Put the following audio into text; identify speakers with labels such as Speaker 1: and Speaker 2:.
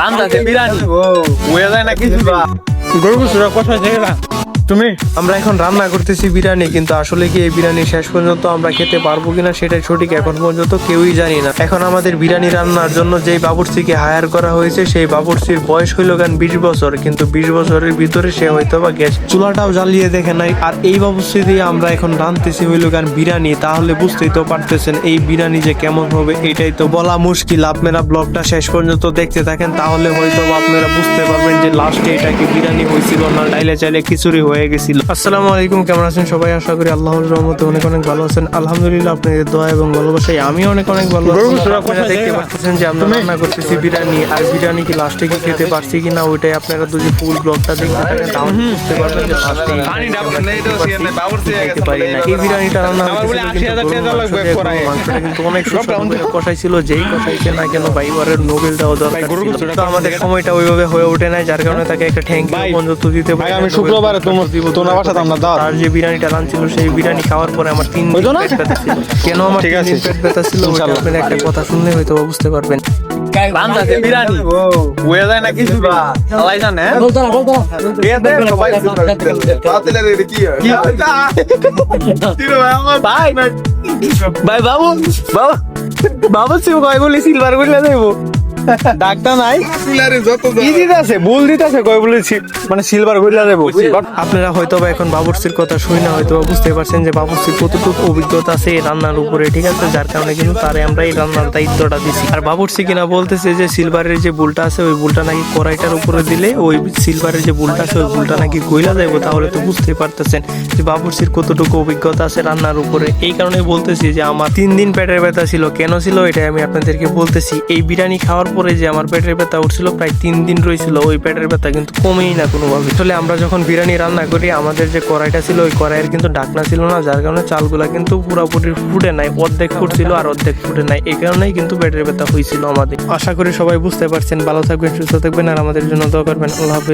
Speaker 1: রান্নাতে বিরিয়ানি হয়ে যায় না কিছু গরু সুরা কথা জায়গা তুমি
Speaker 2: আমরা এখন রান্না করতেছি বিরিয়ানি, কিন্তু আসলে কি এই বিরিয়ানি শেষ পর্যন্ত আমরা খেতে পারবো কিনা সেটাই সঠিক এখন পর্যন্ত কেউই জানি না। এখন আমাদের বিরিয়ানি রান্নার জন্য যেই বাবুর্চিকে হায়ার করা হয়েছে সেই বাবুর্চির বয়স হইল গান 20 বছর, কিন্তু 20 বছরের ভিতরে সে হয়তো বা গ্যাস চুলাটাও জ্বালিয়ে দেখে নাই। আর এই বাবুর্চি দিয়ে আমরা এখন রাঁধতেছি হইল গান বিরিয়ানি, তাহলে বুঝতেই তো পারতেছেন এই বিরিয়ানি যে কেমন হবে এটাই তো বলা মুশকিল। আপনারা ব্লগটা শেষ পর্যন্ত দেখতে থাকেন, তাহলে হয়তো আপনারা বুঝতে পারবেন যে লাস্টে এটা কি বিরিয়ানি হয়েছিল না ডাইলে চাইলে খিচুড়ি হয়ে গেছিল। আসসালামু আলাইকুম, কেমন আছেন সবাই? আশা করি আল্লাহর রহমতে অনেক অনেক ভালো আছেন। আলহামদুলিল্লাহ, আপনাদের দোয়া এবং ভালোবাসায় আমি অনেক অনেক ভালো আছি। আপনারা দেখতে পাচ্ছেন যে আমরা রান্না করতেছি বিরিয়ানি, আর বিরিয়ানি কি লাস্টে কি খেতে পারছি কিনা ওইটাই আপনারা যদি ফুল ব্লগটা দেখতে থাকেন তাহলে বুঝতে পারবেন যে লাস্টে খেতে পারি না। এই বিরিয়ানিটা রান্না মাংসটা কিন্তু অনেক সুস্বাদু কষাই ছিল, যেই কষাইছে না কেন ভাইবারের নোবেল দেওয়া দরকার ছিল। তো আমাদের সময়টা ওইভাবে হয়ে ওঠে নাই, যার কারণে তাকে একটা থ্যাংক ইউ পর্যন্ত দিতে পারি।
Speaker 1: আমি শুক্রবারে তোমার বাসাতে আমরা দাও
Speaker 2: আর যে বিরিয়ানিটা রাঁধছিল সেই বিরিয়ানি খাওয়ার পরে আমার 3 দিন পেট ব্যথা ছিল। কেন আমার 3 দিন পেট ব্যথা ছিল ওইটা আপনারা একটা কথা শুনলে হয়তো বুঝতে পারবেন।
Speaker 1: রান্নাতে বিরিয়ানি হয়ে যায় না কিছু আলাই জানে ভাই ভাই বাবু বাবু বাবু সিম কয় বলি সিলভার বলে দেবো ডাক্তার নাই দিতে আছে ভুল দিতে আছে কয় বলেছি মানে সিলভার বলে দেবো।
Speaker 2: আপনারা হয়তো বা এখন বাবুর্চির কথা শুনে না হয়তো বুঝতে পারছেন যে বাবুর্চির কতটুকু অভিজ্ঞতা আছে এই রান্নার উপরে, ঠিক আছে? যার কারণে কিন্তু তারে আমরা এই রান্নার দায়িত্বটা দিচ্ছি। আর বাবুর্চি কিনা বলতেছে যে সিলভারের যে বুলটা আছে ওই বুলটা নাকি কড়াইটার উপরে দিলে ওই সিলভারের যে বুলটা আছে ওই বুলটা নাকি গইলা যাবো। তাহলে তো বুঝতেই পারতেছেন যে বাবুর্চির কতটুকু অভিজ্ঞতা আছে রান্নার উপরে। এই কারণে বলতেছি যে আমার 3 দিন পেটের ব্যথা ছিল। কেন ছিল এটাই আমি আপনাদেরকে বলতেছি। এই বিরিয়ানি খাওয়ার পরে যে আমার পেটের ব্যথা উঠছিল প্রায় 3 দিন রয়েছিল, ওই পেটের ব্যথা কিন্তু কমেই না কোনোভাবে। আসলে আমরা যখন বিরিয়ানি রান্না করি আমাদের যে কড়াইটা ছিল ওই কড়াইয়ের কিন্তু ঢাকনা ছিল না, যার কারণে চালগুলা কিন্তু পুরোপুরি ফুটে নাই, অর্ধেক ফুটছিল আর অর্ধেক ফুটে নাই। এই কারণেই কিন্তু পেটের ব্যথা হয়েছিল আমাদের। আশা করি সবাই বুঝতে পারছেন। ভালো থাকবেন, সুস্থ থাকবেন আর আমাদের জন্য দোয়া করবেন। আল্লাহ হাফেজ।